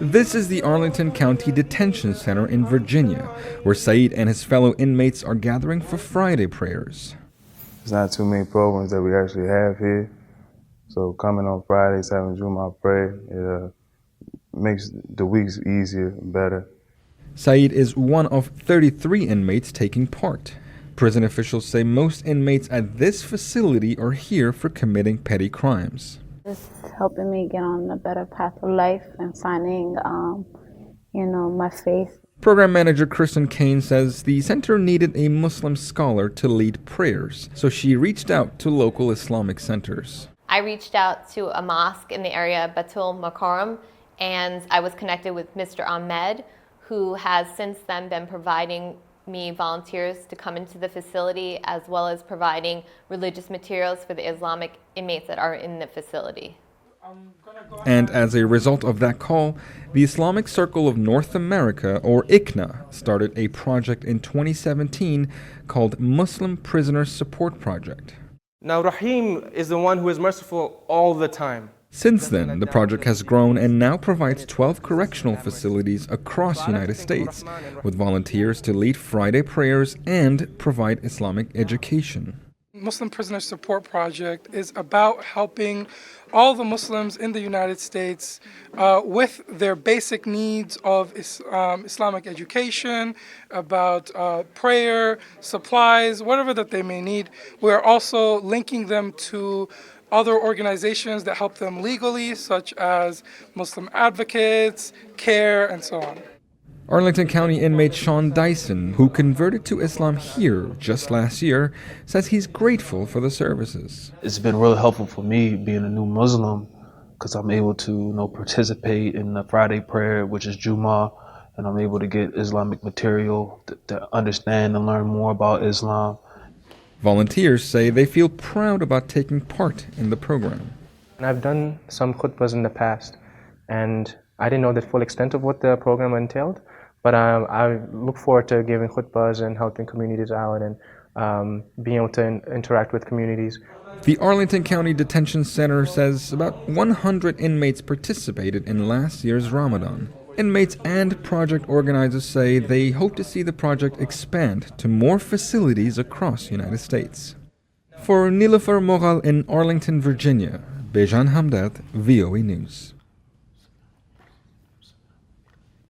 This is the Arlington County Detention Center in Virginia, where Saeed and his fellow inmates are gathering for Friday prayers. There's not too many programs that we actually have here. So coming on Fridays, having Jumu'ah pray, it makes the weeks easier and better. Saeed is one of 33 inmates taking part. Prison officials say most inmates at this facility are here for committing petty crimes. It's helping me get on a better path of life and finding, my faith. Program manager Kristen Kane says the center needed a Muslim scholar to lead prayers, so she reached out to local Islamic centers. I reached out to a mosque in the area, Batul Makaram, and I was connected with Mr. Ahmed, who has since then been providing me volunteers to come into the facility, as well as providing religious materials for the Islamic inmates that are in the facility. And as a result of that call, the Islamic Circle of North America, or ICNA, started a project in 2017 called Muslim Prisoner Support Project. Now, Rahim is the one who is merciful all the time. Since then, the project has grown and now provides 12 correctional facilities across the United States, with volunteers to lead Friday prayers and provide Islamic education. Muslim Prisoner Support Project is about helping all the Muslims in the United States with their basic needs of Islamic education, about prayer, supplies, whatever that they may need. We're also linking them to other organizations that help them legally, such as Muslim advocates, CARE, and so on. Arlington County inmate Sean Dyson, who converted to Islam here just last year, says he's grateful for the services. It's been really helpful for me being a new Muslim, because I'm able to participate in the Friday prayer, which is Jumu'ah, and I'm able to get Islamic material to understand and learn more about Islam. Volunteers say they feel proud about taking part in the program. I've done some khutbahs in the past, and I didn't know the full extent of what the program entailed, but I look forward to giving khutbahs and helping communities out and being able to interact with communities. The Arlington County Detention Center says about 100 inmates participated in last year's Ramadan. Inmates and project organizers say they hope to see the project expand to more facilities across the United States. For Nilofar Mughal in Arlington, Virginia, Bezhan Hamdard, VOA News.